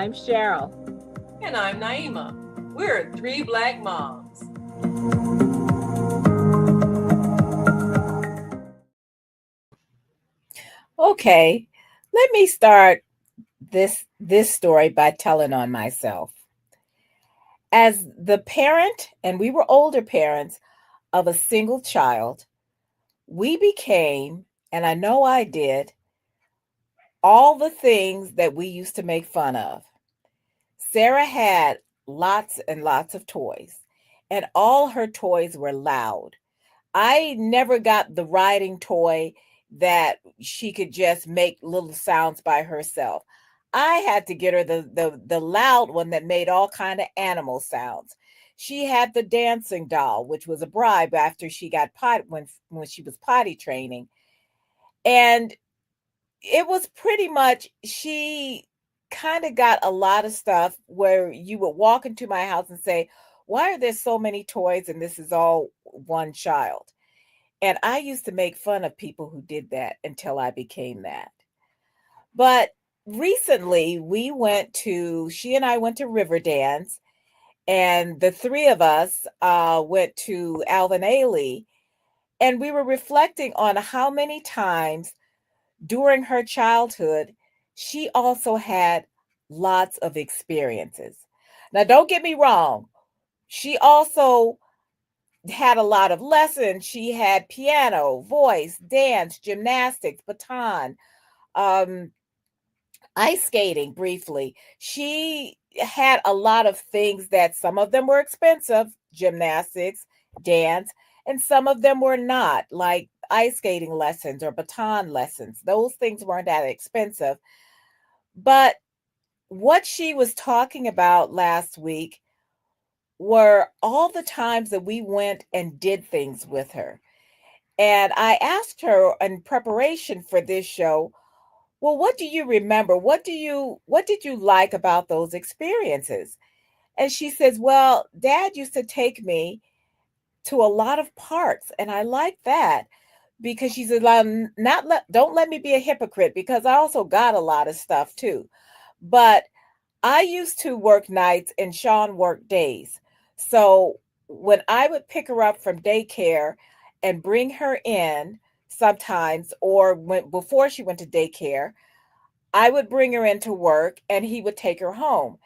I'm Cheryl. And I'm Naima. We're three Black moms. Okay, let me start this story by telling on myself. As the parent, and we were older parents of a single child, we became, and I know I did, all the things that we used to make fun of. Sarah had lots and lots of toys, and all her toys were loud. I never got the riding toy that she could just make little sounds by herself. I had to get her the loud one that made all kind of animal sounds. She had the dancing doll, which was a bribe after she got when she was potty training. And it was pretty much she kind of got a lot of stuff where you would walk into my house and say, "Why are there so many toys and this is all one child?" And I used to make fun of people who did that until I became that. But recently she and I went to Riverdance, and the three of us went to Alvin Ailey, and we were reflecting on how many times during her childhood she also had lots of experiences. Now, don't get me wrong, she also had a lot of lessons. She had piano, voice, dance, gymnastics, baton, um, ice skating briefly. She had a lot of things that some of them were expensive, gymnastics, dance, and some of them were not, like ice skating lessons or baton lessons. Those things weren't that expensive. But what she was talking about last week were all the times that we went and did things with her. And I asked her in preparation for this show, well, what do you remember? What did you like about those experiences? And she says, well, Dad used to take me to a lot of parks, and I like that because she said, don't let me be a hypocrite because I also got a lot of stuff too. But I used to work nights and Sean worked days. So when I would pick her up from daycare and bring her in sometimes, or before she went to daycare, I would bring her into work and he would take her home.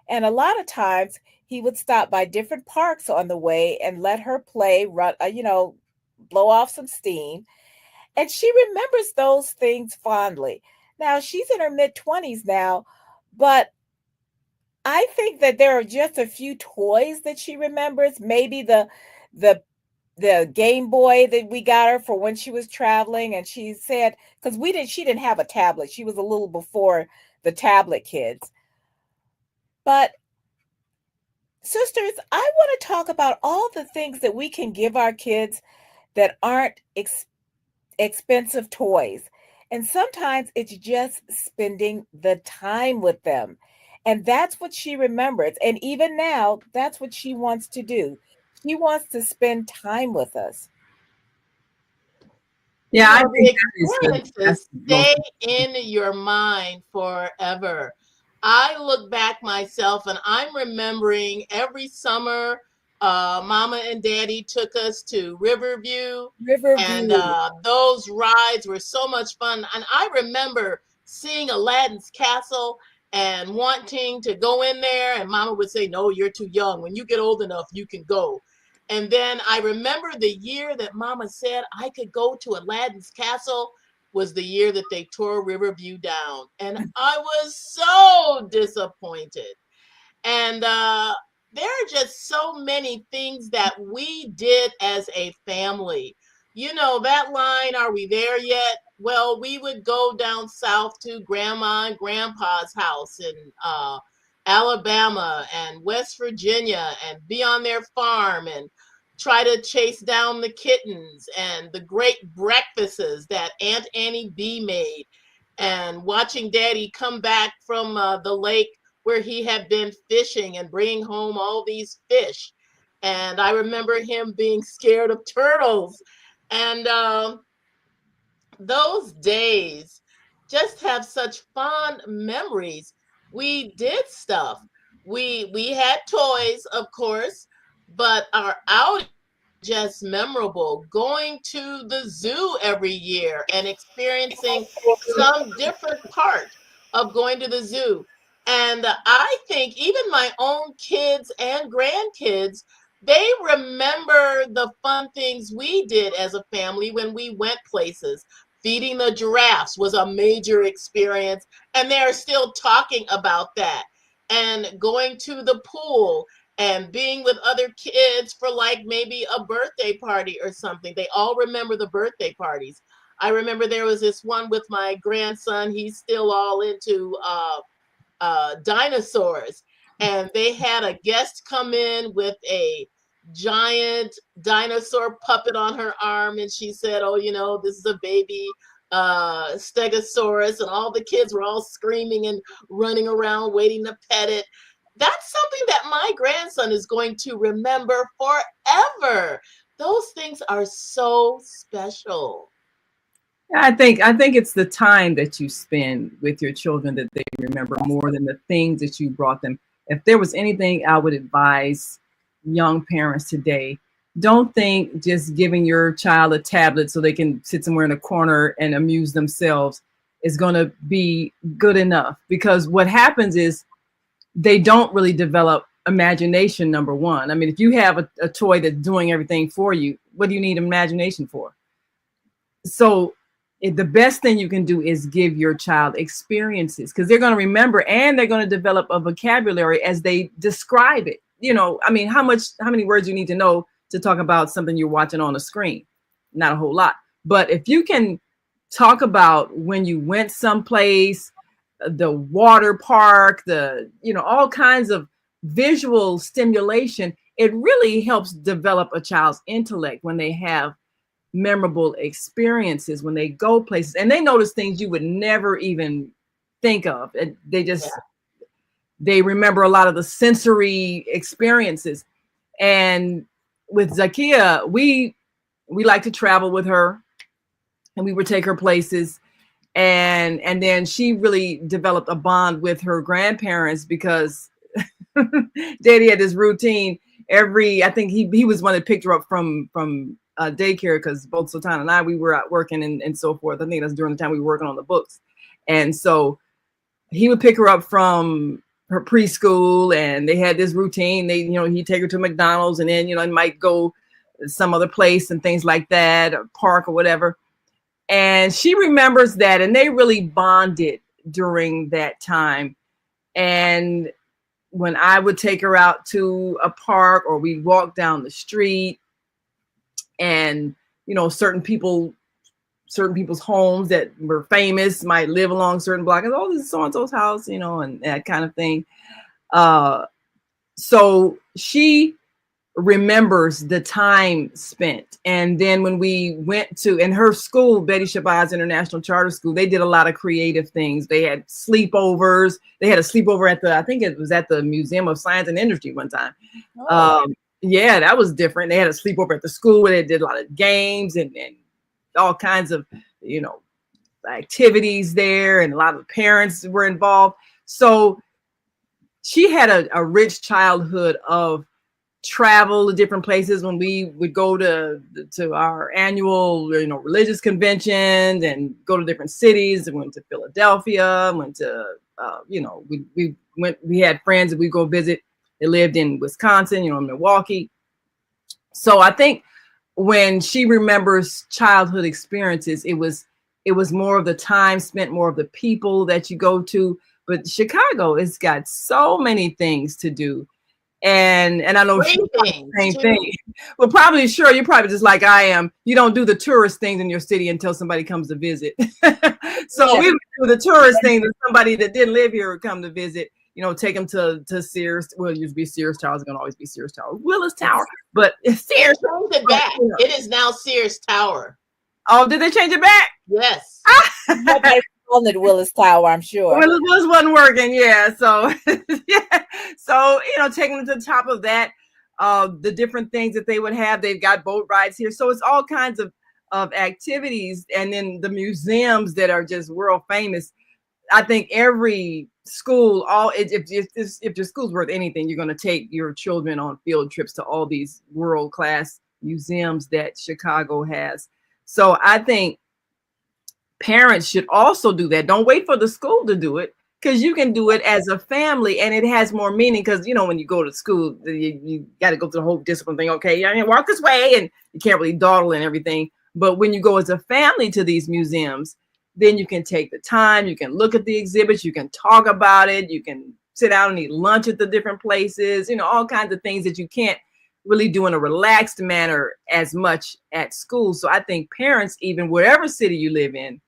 And a lot of times he would stop by different parks on the way and let her play, blow off some steam. And she remembers those things fondly. Now she's in her mid 20s now, but I think that there are just a few toys that she remembers. Maybe the the Game Boy that we got her for when she was traveling, and she said because we didn't she didn't have a tablet. She was a little before the tablet kids. But sisters, I want to talk about all the things that we can give our kids that aren't expensive toys. And sometimes it's just spending the time with them. And that's what she remembers. And even now, that's what she wants to do. She wants to spend time with us. Yeah, I think The that is experiences that's the most. stay in your mind forever. I look back myself and I'm remembering every summer, Mama and Daddy took us to Riverview, and Riverview. those rides were so much fun. And I remember seeing Aladdin's Castle and wanting to go in there, and Mama would say, "No, you're too young. When you get old enough, you can go." And then I remember the year that Mama said I could go to Aladdin's Castle was the year that they tore Riverview down. And I was so disappointed. And there are just so many things that we did as a family. You know, that line, "Are we there yet?" Well, we would go down south to Grandma and Grandpa's house in Alabama and West Virginia and be on their farm and try to chase down the kittens and the great breakfasts that Aunt Annie B made, and watching Daddy come back from the lake where he had been fishing and bringing home all these fish. And I remember him being scared of turtles. And those days just have such fond memories. we did stuff. We had toys, of course, but our outings were just memorable. Going to the zoo every year and experiencing some different part of going to the zoo. And I think even my own kids and grandkids, they remember the fun things we did as a family when we went places. Feeding the giraffes was a major experience, and they're still talking about that. And going to the pool and being with other kids for like maybe a birthday party or something. They all remember the birthday parties. I remember there was this one with my grandson. He's still all into dinosaurs, and they had a guest come in with a giant dinosaur puppet on her arm, and she said, "Oh, this is a baby stegosaurus," and all the kids were all screaming and running around waiting to pet it. That's something that my grandson is going to remember forever. Those things are so special. I think it's the time that you spend with your children that they remember more than the things that you brought them. If there was anything I would advise young parents today, don't think just giving your child a tablet so they can sit somewhere in a corner and amuse themselves is going to be good enough, because what happens is they don't really develop imagination. Number one, I mean, if you have a toy that's doing everything for you, what do you need imagination for? So the best thing you can do is give your child experiences, because they're going to remember and they're going to develop a vocabulary as they describe it. I mean, how many words you need to know to talk about something you're watching on a screen? Not a whole lot. But if you can talk about when you went someplace, the water park, all kinds of visual stimulation, it really helps develop a child's intellect when they have memorable experiences, when they go places and they notice things you would never even think of. And they remember a lot of the sensory experiences. And with Zakia, we like to travel with her, and we would take her places. And then she really developed a bond with her grandparents, because Daddy had this routine I think he was one that picked her up from daycare, because both Sultana and I, we were out working and so forth. I think that's during the time we were working on the books. And so he would pick her up from her preschool, and they had this routine. He'd take her to McDonald's, and then, might go some other place and things like that, or park or whatever. And she remembers that, and they really bonded during that time. And when I would take her out to a park, or we'd walk down the street, and certain people's homes that were famous might live along certain blocks. Oh, this is so-and-so's house, and that kind of thing. So she remembers the time spent. And then when we went to, in her school, Betty Shabazz International Charter School, they did a lot of creative things. They had sleepovers. They had a sleepover I think it was at the Museum of Science and Industry one time. Oh. Yeah, that was different. They had a sleepover at the school where they did a lot of games and all kinds of, activities there, and a lot of parents were involved. So she had a rich childhood of travel to different places. When we would go to our annual, religious conventions and go to different cities. We went to Philadelphia, went to, we had friends that we go visit. They lived in Wisconsin, Milwaukee. So I think when she remembers childhood experiences, it was more of the time spent, more of the people that you go to. But Chicago has got so many things to do. And I know she's the same thing. Well, probably, sure, you're probably just like I am. You don't do the tourist things in your city until somebody comes to visit. So we would do the tourist thing that somebody that didn't live here would come to visit. Take them to Sears. Well, it used to be Sears Tower. It's going to always be Sears Tower. Willis Tower. But Sears changed it back. It is now Sears Tower. Oh, did they change it back? Yes. They called it Willis Tower, I'm sure. Willis wasn't working, yeah. So, yeah. So, taking them to the top of that, the different things that they would have. They've got boat rides here. So it's all kinds of activities. And then the museums that are just world famous. I think every school, all if your school's worth anything, you're going to take your children on field trips to all these world class museums that Chicago has. So I think parents should also do that. Don't wait for the school to do it, because you can do it as a family and it has more meaning. Because, you know, when you go to school, you got to go through the whole discipline thing. Okay, you walk this way, and you can't really dawdle and everything. But when you go as a family to these museums, then you can take the time, you can look at the exhibits, you can talk about it, you can sit down and eat lunch at the different places, you know, all kinds of things that you can't really do in a relaxed manner as much at school. So I think parents, even wherever city you live in,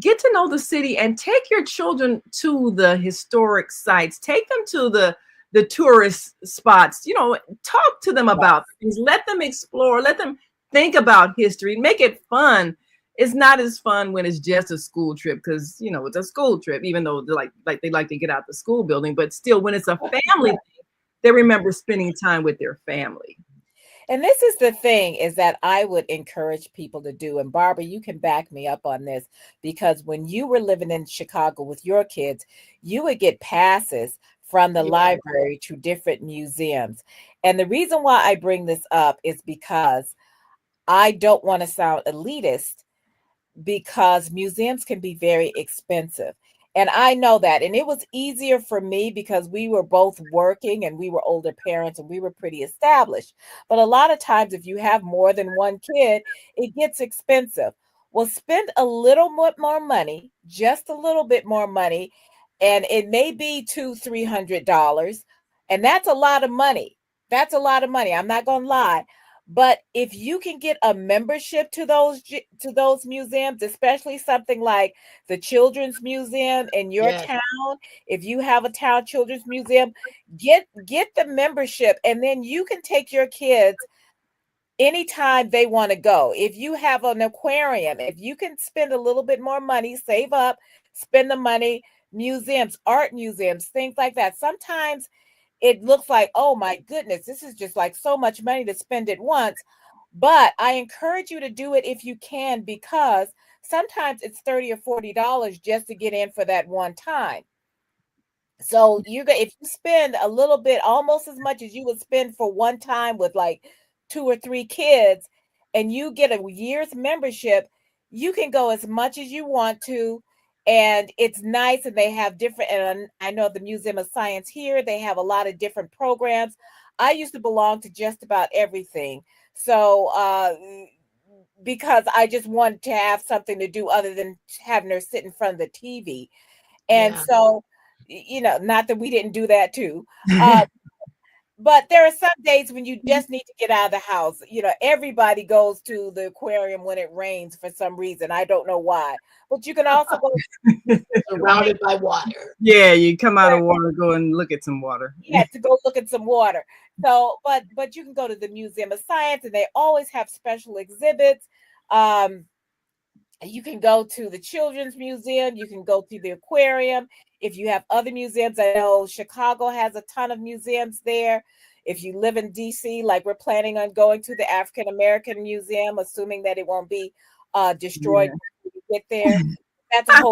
get to know the city and take your children to the historic sites, take them to the tourist spots, you know, talk to them about things, let them explore, let them think about history, make it fun. It's not as fun when it's just a school trip, because, you know, it's a school trip, even though they like to get out the school building, but still when it's a family thing, they remember spending time with their family. And this is the thing, is that I would encourage people to do. And Barbara, you can back me up on this, because when you were living in Chicago with your kids, you would get passes from the library to different museums. And the reason why I bring this up is because I don't want to sound elitist, because museums can be very expensive. And I know that. And it was easier for me because we were both working and we were older parents and we were pretty established. But a lot of times, if you have more than one kid, it gets expensive. Well, spend a little more money, just a little bit more money, and it may be $200-300. And that's a lot of money. That's a lot of money. I'm not going to lie. But if you can get a membership to those museums, especially something like the Children's Museum in your town, if you have a town children's museum, get the membership, and then you can take your kids anytime they want to go. If you have an aquarium, if you can spend a little bit more money, save up, spend the money, museums, art museums, things like that. Sometimes it looks like, oh my goodness, this is just like so much money to spend at once. But I encourage you to do it if you can, because sometimes it's $30 or $40 just to get in for that one time. So if you spend a little bit, almost as much as you would spend for one time with like 2 or 3 kids, and you get a year's membership, you can go as much as you want to. And it's nice, and they have different, and I know the Museum of Science here, they have a lot of different programs. I used to belong to just about everything. So because I just wanted to have something to do other than having her sit in front of the TV. And so, you know, not that we didn't do that too. But there are some days when you just need to get out of the house. You know, everybody goes to the aquarium when it rains for some reason. I don't know why. But you can also go surrounded by water. Yeah, you come out of water, go and look at some water. Yeah, to go look at some water. So, but you can go to the Museum of Science, and they always have special exhibits. You can go to the Children's Museum. You can go to the aquarium. If you have other museums, I know Chicago has a ton of museums there. If you live in DC, like we're planning on going to the African American Museum, assuming that it won't be destroyed when we get there. That's a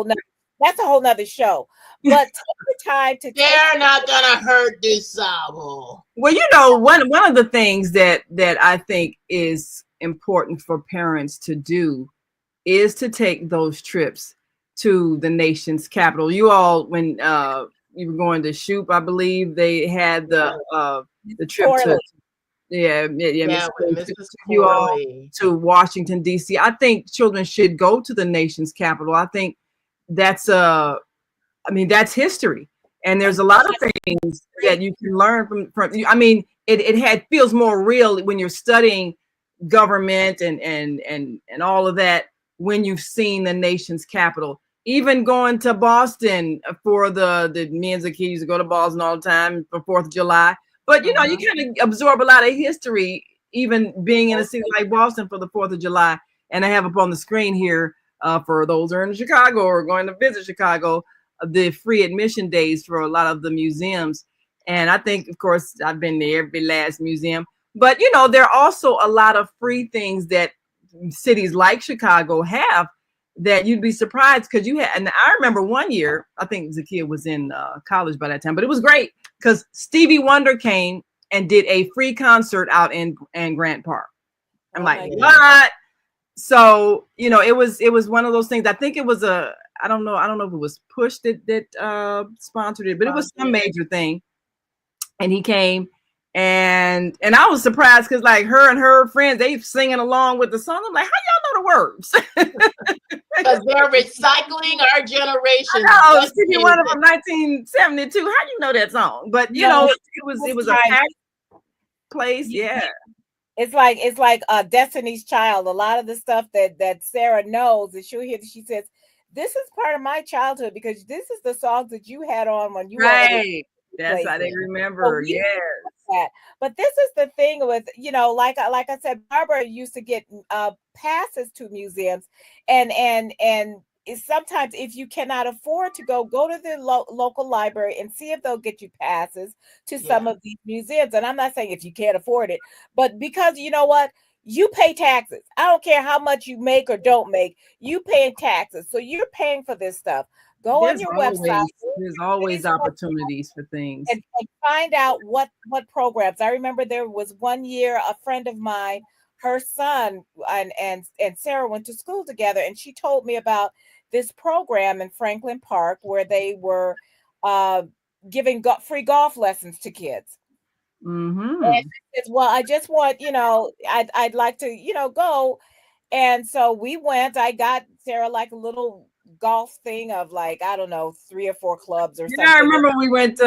whole nother show. But take the time to. They're not gonna hurt DuSable. Well, you know, one of the things that I think is important for parents to do is to take those trips to the nation's capital. You all, when you were going to Shoop, I believe they had the trip to you all to Washington D.C. I think children should go to the nation's capital. I think that's that's history, and there's a lot of things that you can learn from. I mean, it feels more real when you're studying government and all of that when you've seen the nation's capital. Even going to Boston for the me and Zakiya used to go to Boston all the time for 4th of July. But you know, you kind of absorb a lot of history, even being in a city like Boston for the 4th of July. And I have up on the screen here for those who are in Chicago or going to visit Chicago, the free admission days for a lot of the museums. And I think, of course, I've been to every last museum. But, you know, there are also a lot of free things that cities like Chicago have that you'd be surprised because you had, and I remember one year, I think Zakia was in college by that time, but it was great because Stevie Wonder came and did a free concert out in Grant Park. I'm like, what? So, it was one of those things. I think it was I don't know if it was Push that sponsored it, but it was some major thing. And he came and I was surprised because like her and her friends, they singing along with the song. I'm like, how y'all know the words? Because they're recycling our generation. Oh, Stevie Wonder from 1972. How do you know that song? But it was a packed place. Yeah. It's like Destiny's Child. A lot of the stuff that Sarah knows, and she'll hear, she says, "This is part of my childhood because this is the songs that you had on when you were right." That's how they remember. Yes. But this is the thing with, like I said, Barbara used to get passes to museums, and sometimes if you cannot afford to go to the local library and see if they'll get you passes to some of these museums. And I'm not saying if you can't afford it, but because you know what? You pay taxes. I don't care how much you make or don't make. You pay taxes. So you're paying for this stuff. Go on your website. There's always opportunities for things. And find out what programs. I remember there was one year a friend of mine, her son and Sarah went to school together, and she told me about this program in Franklin Park where they were giving free golf lessons to kids. Mm-hmm. And she says, well, I just want, I'd like to, go. And so we went. I got Sarah like a little golf thing of like, I don't know, 3 or 4 clubs or something. Yeah, I remember we went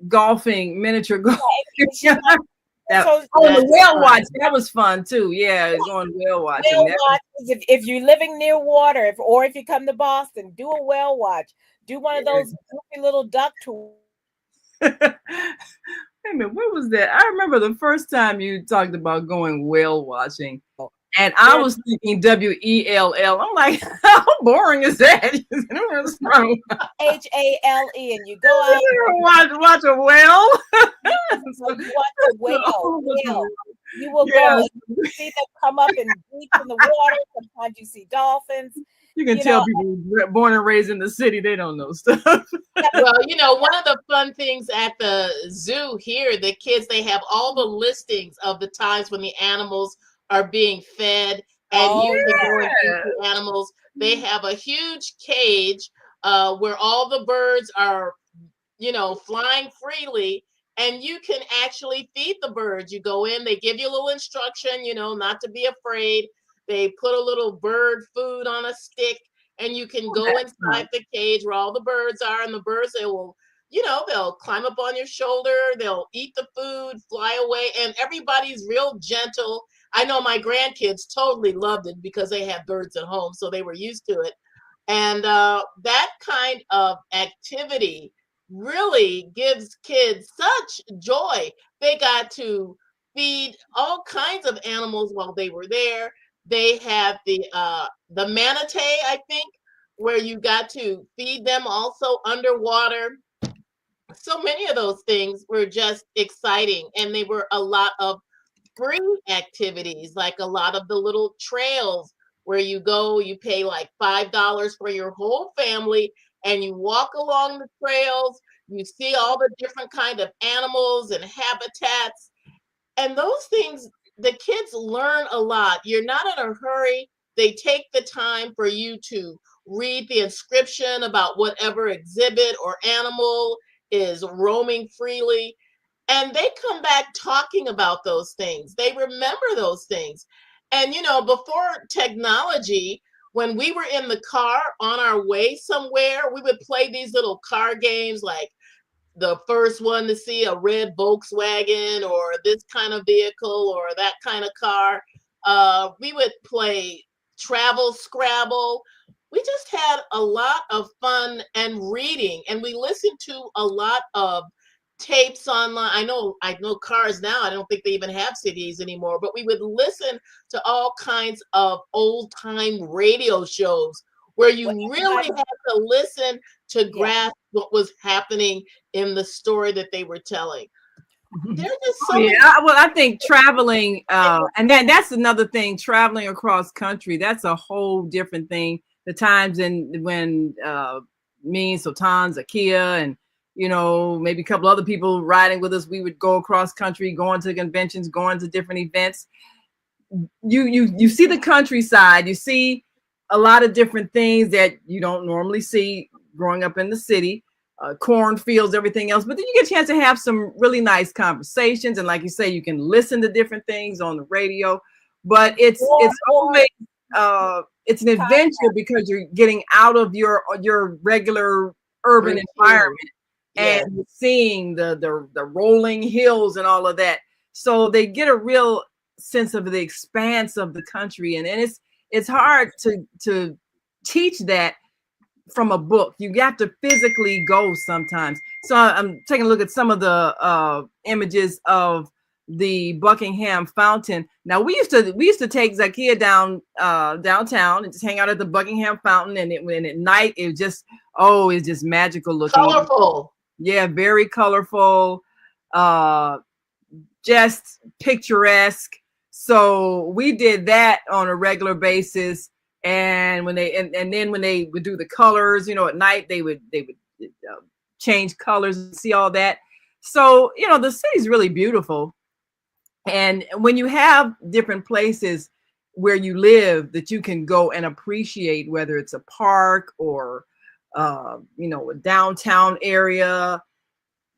golfing, miniature golf. The whale watch, that was fun too. Yeah, going whale watching. Whale watch, if you're living near water, or if you come to Boston, do a whale watch. Do one of those goofy little duck tours. Wait a minute, what was that? I remember the first time you talked about going whale watching. And I was thinking WELL. I'm like, how boring is that? HALE, and you go out watch a whale. You watch a whale. You will go and see them come up and deep in the water. Sometimes you see dolphins. You can tell people born and raised in the city, they don't know stuff. Well, one of the fun things at the zoo here, the kids, they have all the listings of the times when the animals are being fed, and you can go and feed the animals. They have a huge cage where all the birds are, flying freely, and you can actually feed the birds. You go in, they give you a little instruction, not to be afraid. They put a little bird food on a stick, and you can go inside the cage where all the birds are, and the birds, they will, they'll climb up on your shoulder, they'll eat the food, fly away, and everybody's real gentle. I know my grandkids totally loved it because they have birds at home, so they were used to it. And that kind of activity really gives kids such joy. They got to feed all kinds of animals while they were there. They have the manatee, I think, where you got to feed them also underwater. So many of those things were just exciting, and they were a lot of free activities, like a lot of the little trails where you go, you pay like $5 for your whole family, and you walk along the trails. You see all the different kind of animals and habitats, and those things, the kids learn a lot. You're not in a hurry. They take the time for you to read the inscription about whatever exhibit or animal is roaming freely. And they come back talking about those things. They remember those things. And, before technology, when we were in the car on our way somewhere, we would play these little car games like the first one to see a red Volkswagen or this kind of vehicle or that kind of car. We would play Travel Scrabble. We just had a lot of fun and reading, and we listened to a lot of tapes online. I know cars now, I don't think they even have CDs anymore, but we would listen to all kinds of old time radio shows where you really had to listen to grasp what was happening in the story that they were telling. There's just Oh, so many. yeah. Well, I think traveling, and then that's another thing. Traveling across country, that's a whole different thing. The times when me, Sultan, Zakia, and maybe a couple other people riding with us, we would go across country, going to conventions, going to different events. You see the countryside, you see a lot of different things that you don't normally see growing up in the city, cornfields, everything else. But then you get a chance to have some really nice conversations, and like you say, you can listen to different things on the radio. But it's or always it's an adventure because you're getting out of your regular urban Routine. environment and Yes. seeing the rolling hills and all of that. So they get a real sense of the expanse of the country, and it's hard to teach that from a book. You have to physically go sometimes. So I'm taking a look at some of the images of the Buckingham Fountain. Now we used to take Zakia downtown and just hang out at the Buckingham Fountain, and when at night it's just magical looking. Colorful. Yeah, very colorful, just picturesque. So we did that on a regular basis. And when then when they would do the colors, at night they would change colors and see all that. So the city's really beautiful. And when you have different places where you live that you can go and appreciate, whether it's a park or a downtown area,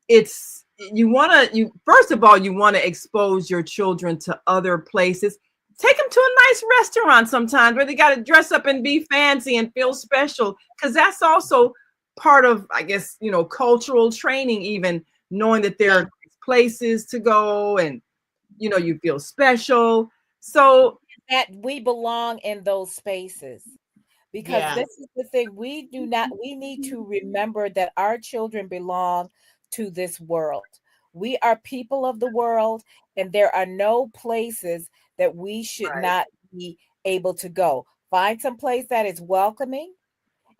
you first of all, you want to expose your children to other places. Take them to a nice restaurant sometimes where they got to dress up and be fancy and feel special, because that's also part of, I guess, cultural training, even knowing that there are places to go and you feel special. So that we belong in those spaces. Because Yeah. this is the thing, we need to remember that our children belong to this world. We are people of the world, and there are no places that we should right. not be able to go. Find some place that is welcoming,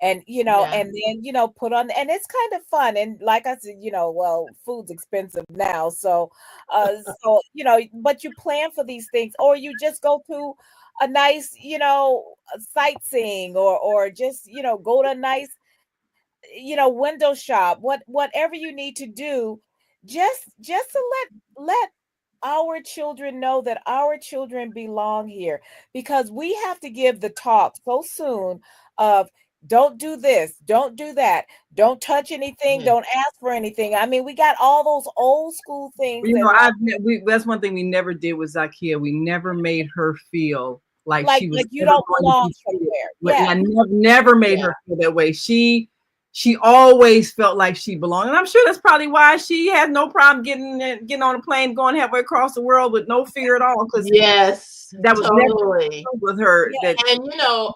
and Yeah. and then put on, and it's kind of fun. And like I said, well, food's expensive now, so but you plan for these things, or you just go to a nice sightseeing, or just go to a nice window shop, whatever you need to do, just to let our children know that our children belong here, because we have to give the talk so soon of don't do this, don't do that, don't touch anything, Mhm. don't ask for anything. I mean, we got all those old school things that That's one thing we never did with Zakia. We never made her feel like like she was like you ever don't going to belong be treated. somewhere. I Yes. never made Yeah. her feel that way. She always felt like she belonged, and I'm sure that's probably why she had no problem getting on a plane, going halfway across the world with no fear at all. Because Yes. that was never Totally. with her. Yeah. That And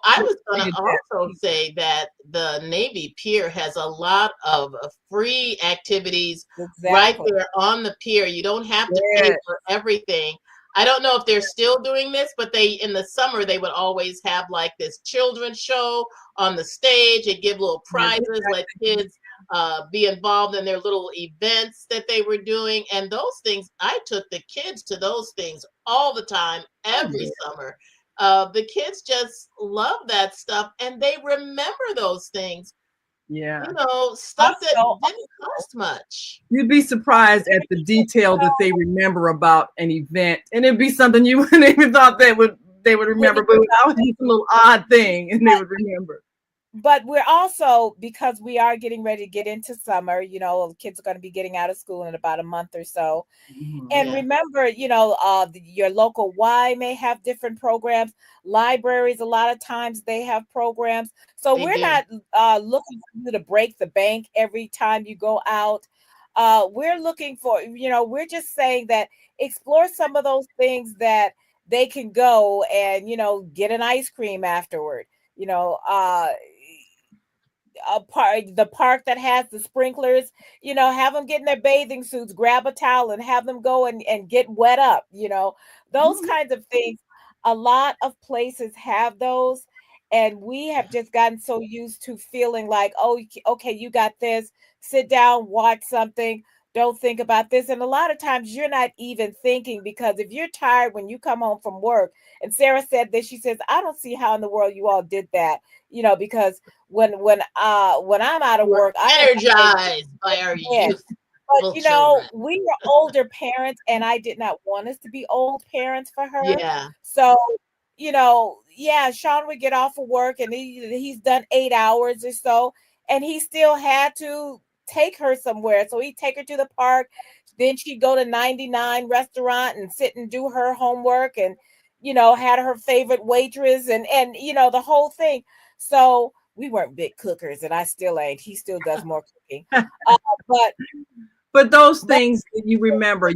I was going to also say that the Navy Pier has a lot of free activities right Exactly. there on the pier. You don't have to pay Yes. for everything. I don't know if they're still doing this, but in the summer they would always have like this children's show on the stage and give little prizes, let kids be involved in their little events that they were doing. And those things, I took the kids to those things all the time, every summer. The kids just love that stuff, and they remember those things. Yeah. Stuff that Also, didn't cost much. You'd be surprised at the detail that they remember about an event, and it'd be something you wouldn't even thought they would remember, but that was just a little odd thing, and they would remember. but we're also, because we are getting ready to get into summer, kids are going to be getting out of school in about a month or so. And Yeah, remember, your local Y may have different programs. Libraries, a lot of times they have programs. So they we're do. not looking for you to break the bank every time you go out. We're looking for, we're just saying that explore some of those things that they can go and, get an ice cream afterward. You know, the park that has the sprinklers, have them get in their bathing suits, grab a towel, and have them go and get wet up, those kinds of things. A lot of places have those, and we have just gotten so used to feeling like, oh, okay, you got this, sit down, watch something, don't think about this. And a lot of times you're not even thinking, because if you're tired when you come home from work, and Sarah said this, she says, I don't see how in the world you all did that, because when I'm out of We're work, I am energized by our tired. But youthful children. we were older parents, and I did not want us to be old parents for her. Yeah. So, yeah, Sean would get off of work, and he's done 8 hours or so, and he still had to take her somewhere. So he'd take her to the park. Then she'd go to 99 restaurant and sit and do her homework, and had her favorite waitress, and the whole thing. So we weren't big cookers, and I still ain't. He still does more cooking. But But those things that you remember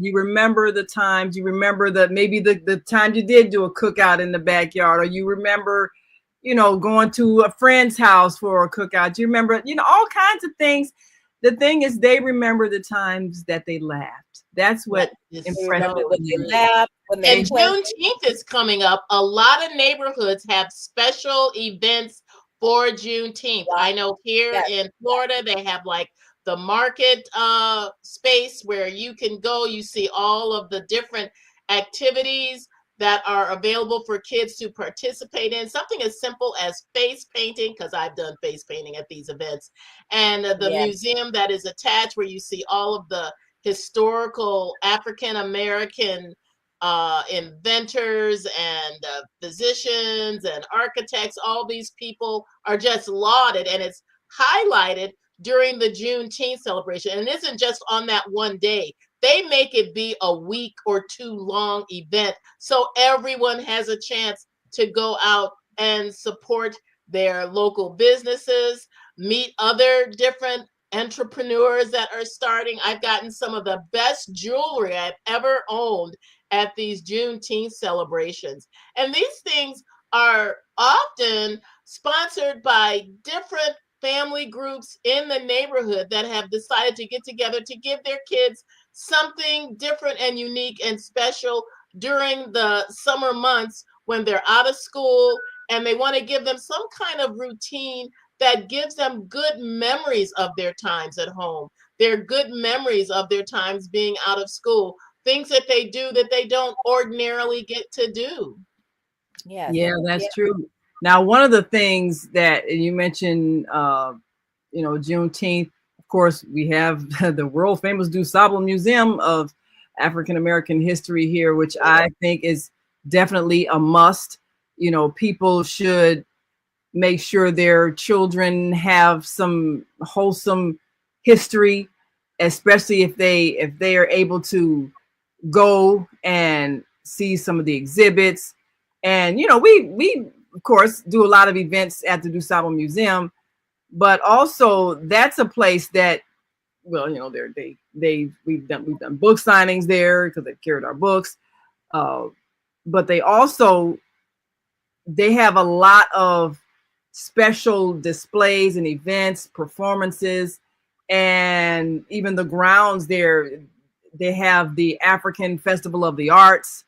the times, you remember maybe the time you did do a cookout in the backyard, or you remember, going to a friend's house for a cookout. You remember, all kinds of things. The thing is, they remember the times that they laughed. That's what impressed when me. they laugh, when they And Juneteenth is coming up. A lot of neighborhoods have special events for Juneteenth. I know here in Florida, they have like the market space where you can go. You see all of the different activities that are available for kids to participate in. Something as simple as face painting, because I've done face painting at these events, and the museum that is attached, where you see all of the historical African American inventors and physicians and architects. All these people are just lauded, and it's highlighted during the Juneteenth celebration. And it isn't just on that one day. They make it be a week or two long event, so everyone has a chance to go out and support their local businesses, meet other different entrepreneurs that are starting. I've gotten some of the best jewelry I've ever owned at these Juneteenth celebrations. And these things are often sponsored by different family groups in the neighborhood that have decided to get together to give their kids something different and unique and special during the summer months when they're out of school, and they want to give them some kind of routine that gives them good memories of their times at home. They're good memories of their times being out of school, things that they do that they don't ordinarily get to do. Yes. Yeah, that's true. Now, one of the things that you mentioned, Juneteenth, of course, we have the world famous DuSable Museum of African American History here, which I think is definitely a must. People should make sure their children have some wholesome history, especially if they are able to go and see some of the exhibits. And we of course do a lot of events at the DuSable Museum, but also that's a place that, well, we've done book signings there because they carried our books, but they have a lot of special displays and events, performances, and even the grounds there. They have the African Festival of the Arts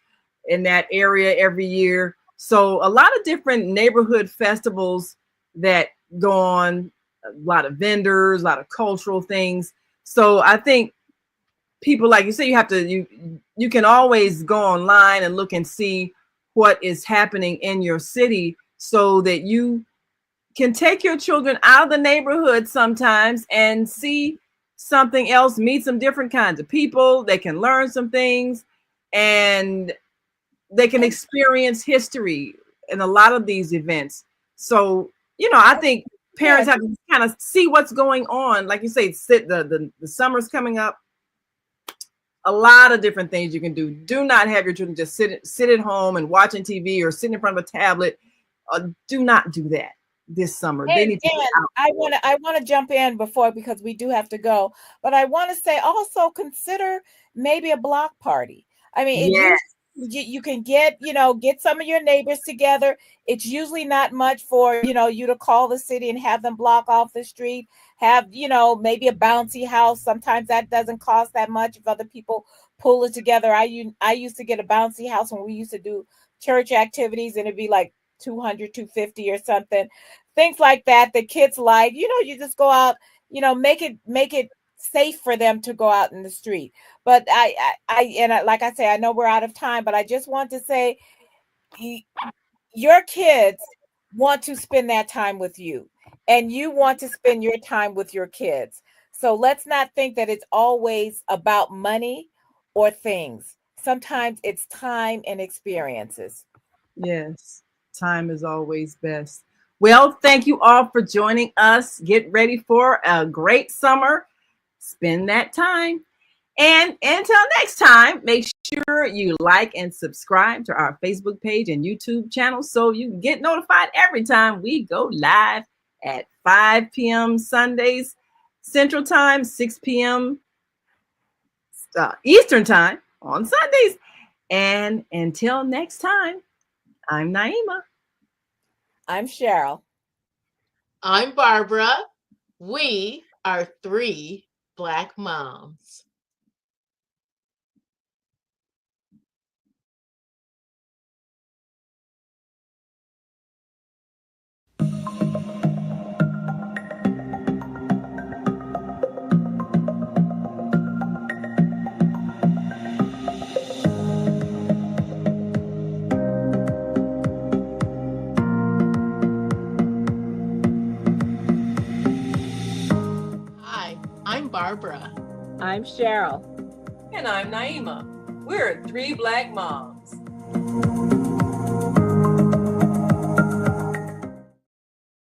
in that area every year. So a lot of different neighborhood festivals that go on, a lot of vendors, a lot of cultural things. So I think people, like you say, you can always go online and look and see what is happening in your city, so that you can take your children out of the neighborhood sometimes and see something else, meet some different kinds of people. They can learn some things, and they can experience history in a lot of these events. So, I think parents have to kind of see what's going on. Like you say, the summer's coming up. A lot of different things you can do. Do not have your children just sit at home and watching TV or sitting in front of a tablet. Do not do that this summer. They need to get out. I want to jump in because we do have to go. But I want to say also consider maybe a block party. I mean, you can get some of your neighbors together. It's usually not much for you to call the city and have them block off the street. Have maybe a bouncy house. Sometimes that doesn't cost that much if other people pull it together. I used to get a bouncy house when we used to do church activities, and it'd be like 200, 250 or something. Things like that. The kids like, you just go out, make it safe for them to go out in the street. But like I say, I know we're out of time, but I just want to say, your kids want to spend that time with you, and you want to spend your time with your kids. So let's not think that it's always about money or things. Sometimes it's time and experiences. Yes, time is always best. Well, thank you all for joining us. Get ready for a great summer. Spend that time. And until next time, make sure you like and subscribe to our Facebook page and YouTube channel so you can get notified every time we go live at 5 p.m. Sundays Central Time, 6 p.m. Eastern Time on Sundays. And until next time, I'm Naima. I'm Cheryl. I'm Barbara. We are 3 Black moms. Hi, I'm Barbara. I'm Cheryl. And I'm Naima. We're 3 Black moms.